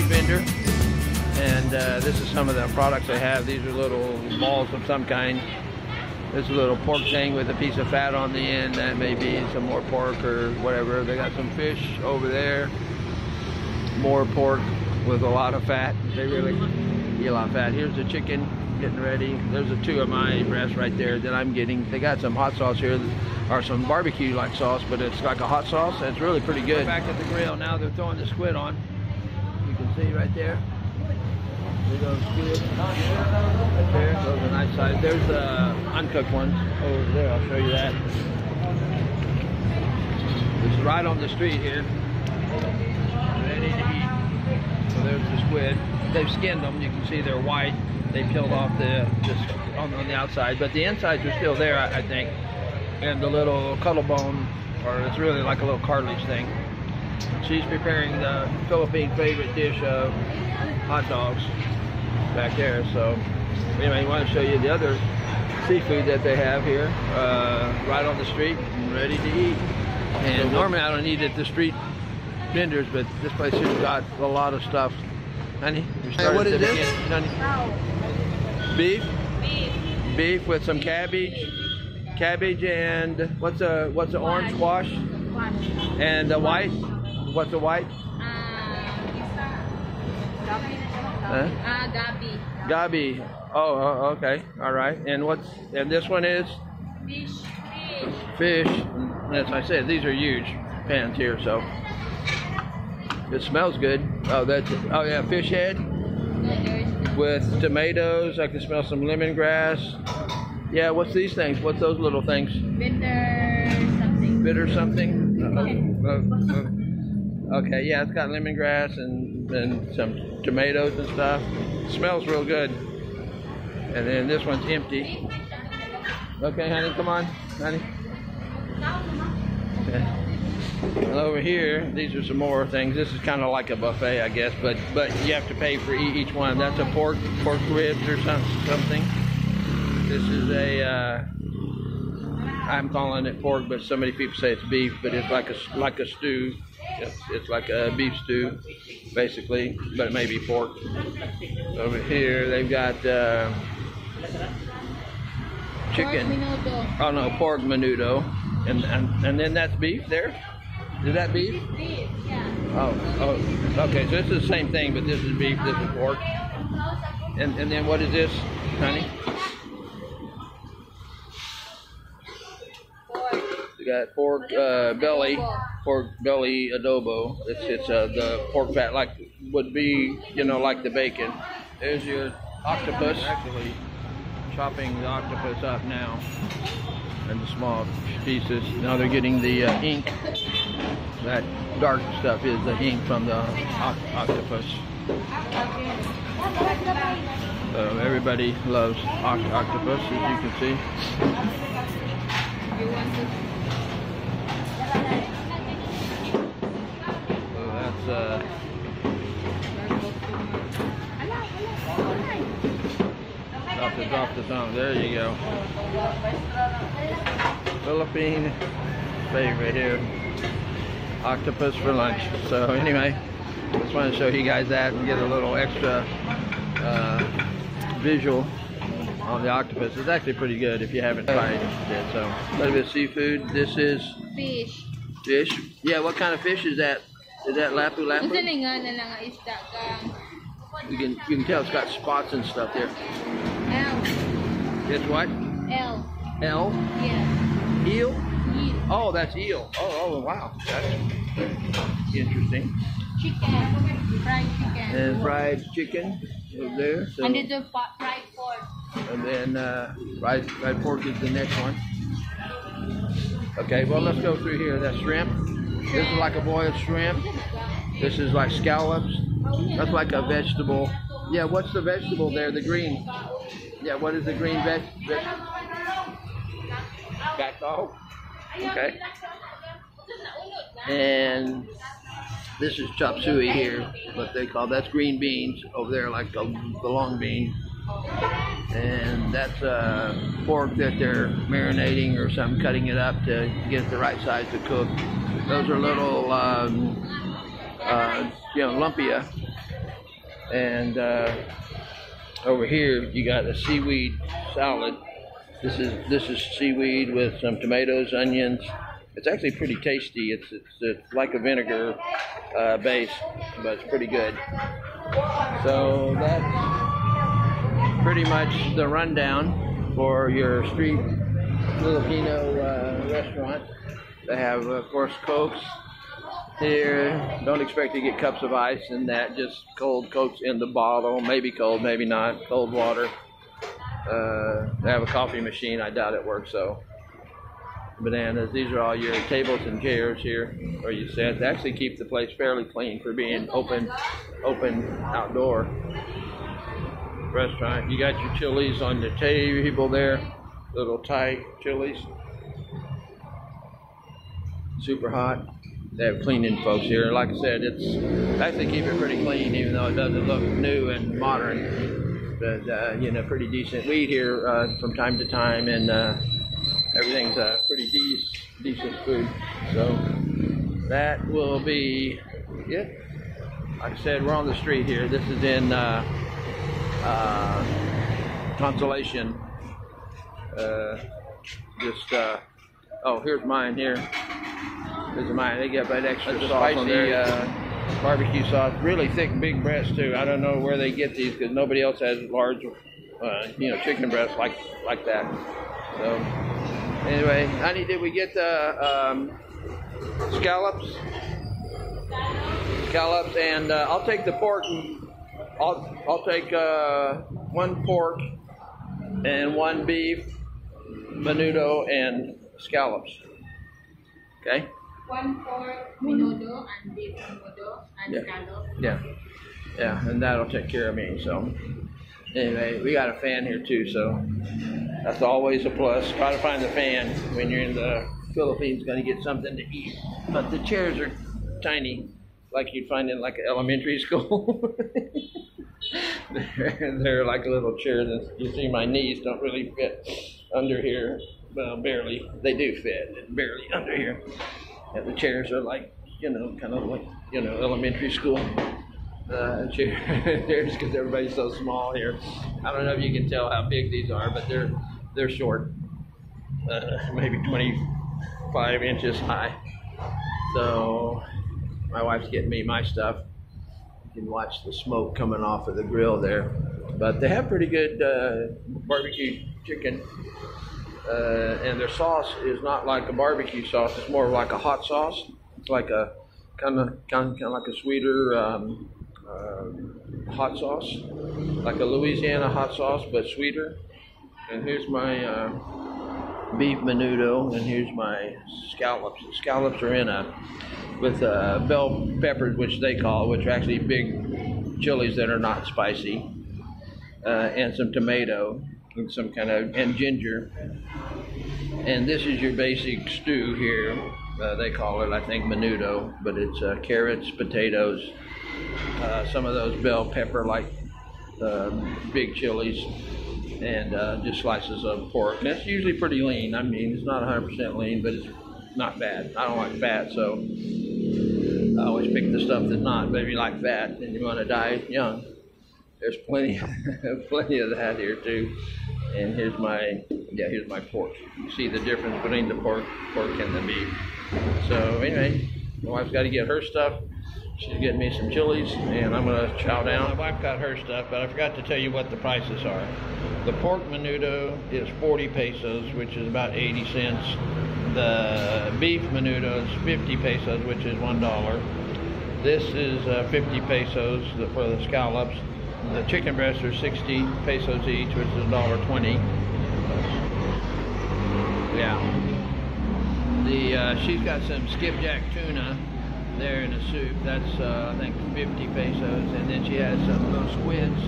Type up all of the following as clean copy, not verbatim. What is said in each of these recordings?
street vendor, and this is some of the products they have. These are little balls of some kind. This is a little pork thing with a piece of fat on the end. That may be some more pork or whatever. They got some fish over there. More pork with a lot of fat. They really eat a lot of fat. Here's the chicken getting ready. There's the two of my breasts right there that I'm getting. They got some hot sauce here, or some barbecue like sauce, but it's like a hot sauce. And it's really pretty good. Back at the grill now, they're throwing the squid on. You can see right there. There goes squid. Right there. Those are nice size. There's the uncooked ones over there. I'll show you that. This is right on the street here. Ready to eat. So there's the squid. They've skinned them. You can see they're white. They peeled off on the outside, but the insides are still there, I think. And the little cuttle bone, or it's really like a little cartilage thing. She's preparing the Philippine favorite dish of hot dogs back there. So anyway, I want to show you the other seafood that they have here, right on the street and ready to eat. And normally I don't eat at the street vendors, but this place has got a lot of stuff. Honey, hey, what is this? Beef? Beef. Beef with some cabbage and what's the orange squash? And the white? What's the white? Gabi. Gabi. Oh, okay. All right. And this one is? Fish. Fish. As I said, these are huge pans here, so it smells good. Oh yeah, fish head with tomatoes. I can smell some lemongrass. Yeah, what's these things? What's those little things? Bitter something. Bitter something? Okay, yeah, it's got lemongrass and some tomatoes and stuff. It smells real good. And then this one's empty. Okay, honey, come on, honey. Okay. And over here, these are some more things. This is kind of like a buffet, I guess, but you have to pay for each one. That's a pork ribs or something. This is I'm calling it pork, but so many people say it's beef, but it's like a stew. It's like a beef stew, basically, but it may be pork. Over here, they've got chicken. Oh no, pork menudo, and then that's beef there. Is that beef? Beef, yeah. Oh, okay. So this is the same thing, but this is beef. This is pork. And then what is this, honey? We got pork belly adobo. It's the pork fat, like would be, like the bacon. There's your octopus. Actually chopping the octopus up now into small pieces. Now they're getting the ink. That dark stuff is the ink from the octopus. So everybody loves octopus, as you can see. So that's drop this on. There you go. Philippine favorite here. Octopus for lunch. So anyway, just want to show you guys that and get a little extra visual on the octopus. It's actually pretty good if you haven't tried it. So a little bit of seafood. This is fish. Fish? Yeah, what kind of fish is that? Is that lapu-lapu? You can tell it's got spots and stuff there. L. It's what? L. L? Yeah. Eel? Eel. Oh, that's eel. Oh, wow. That's interesting. Chicken. Fried chicken. And fried chicken over there. So, and it's a fried pork. and then fried pork is the next one. Okay, well, let's go through here. That's shrimp. This is like a boiled shrimp. This is like scallops. That's like a vegetable. Yeah, what's the vegetable there? The green. Yeah, what is the green vegetable? Gato. Okay. And this is chop suey here, what they call, that's green beans over there, like the long bean. And that's pork that they're marinating or something, cutting it up to get it the right size to cook. Those are little, lumpia. And over here you got a seaweed salad. This is seaweed with some tomatoes, onions. It's actually pretty tasty. It's like a vinegar base, but it's pretty good. So that's pretty much the rundown for your street Filipino restaurant. They have, of course, Cokes here. Don't expect to get cups of ice in that, just cold Cokes in the bottle. Maybe cold, maybe not. Cold water. They have a coffee machine. I doubt it works, so. Bananas. These are all your tables and chairs here where you sit. They actually keep the place fairly clean for being open outdoor restaurant. You got your chilies on the table there, little Thai chilies. Super hot. They have cleaning folks here. Like I said, they actually keep it pretty clean, even though it doesn't look new and modern. But you know, pretty decent. We eat here from time to time, and everything's pretty decent food. So that will be it. Like I said, we're on the street here. This is in Consolation. Oh, here's mine here. Here's mine. They got that extra sauce on there. Barbecue sauce. Really thick, big breasts too. I don't know where they get these because nobody else has large, chicken breasts like that. So anyway, honey, did we get the scallops? Scallops, and I'll take the pork. I'll take one pork and one beef, menudo, and scallops. Okay. One pork, menudo, and beef menudo, and scallops. Yeah, and that'll take care of me. So anyway, we got a fan here too, so that's always a plus. Try to find the fan when you're in the Philippines, going to get something to eat. But the chairs are tiny, like you'd find in like an elementary school. they're like a little chairs, and you see my knees don't really fit under here. Well, barely. They do fit, barely under here. And the chairs are like, kind of like, elementary school chairs, because everybody's so small here. I don't know if you can tell how big these are, but they're short, maybe 25 inches high. So my wife's getting me my stuff. You can watch the smoke coming off of the grill there. But they have pretty good barbecue chicken. And their sauce is not like a barbecue sauce. It's more like a hot sauce. It's like a kind of like a sweeter hot sauce, like a Louisiana hot sauce, but sweeter. And here's my beef menudo, and here's my scallops. The scallops are with bell peppers, which they call, which are actually big chilies that are not spicy, and some tomato. And ginger. And this is your basic stew here. They call it, I think, menudo, but it's carrots, potatoes, some of those bell pepper like big chilies, and just slices of pork. And it's usually pretty lean. I mean, it's not 100% lean, but it's not bad. I don't like fat, so I always pick the stuff that's not. But if you like fat and you want to die young, there's plenty of that here too. And here's my pork. You see the difference between the pork and the beef. So anyway, my wife's got to get her stuff. She's getting me some chilies, and I'm gonna chow down. My wife got her stuff, but I forgot to tell you what the prices are. The pork menudo is 40 pesos, which is about 80 cents. The beef menudo is 50 pesos, which is $1. This is 50 pesos for the scallops. The chicken breasts are 60 pesos each, which is $1.20. Yeah. She's got some skipjack tuna there in a soup. That's I think 50 pesos, and then she has some little squids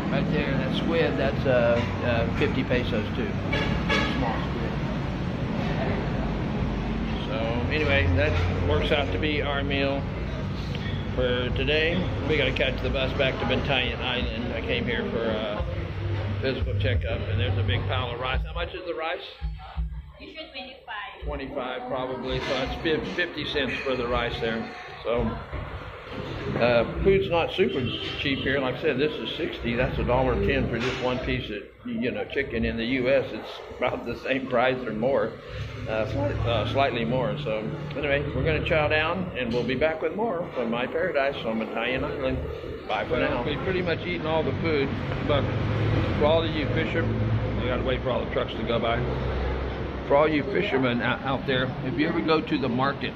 right there. That squid, that's 50 pesos too. Small squid. So anyway, that works out to be our meal for today. We got to catch the bus back to Bantayan Island. I came here for a physical checkup, and there's a big pile of rice. How much is the rice? Usually 25. 25 probably, so that's 50 cents for the rice there. So Food's not super cheap here. Like I said, this is 60. That's $1.10 for just one piece of, you know, chicken. In the U.S., it's about the same price or more, slightly more. So anyway, we're going to chow down, and we'll be back with more from my paradise on Bantayan Island. Bye for now. We've pretty much eaten all the food, but for all of you fishermen, we got to wait for all the trucks to go by. For all you fishermen out there, if you ever go to the market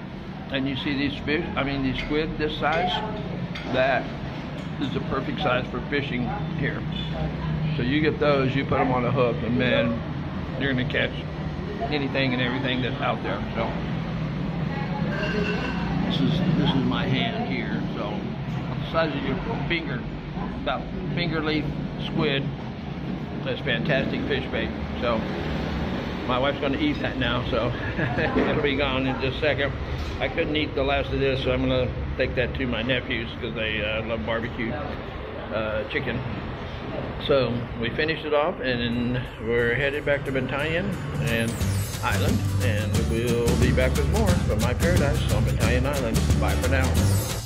and you see these fish, these squid this size, that is the perfect size for fishing here. So you get those, you put them on a hook, and man, you're gonna catch anything and everything that's out there. So this is my hand here. So the size of your finger, about finger length squid. That's fantastic fish bait. So my wife's going to eat that now, so it'll be gone in just a second. I couldn't eat the last of this, so I'm going to take that to my nephews because they love barbecue chicken. So we finished it off, and we're headed back to Bantayan and Island, and we'll be back with more from my paradise on Bantayan Island. Bye for now.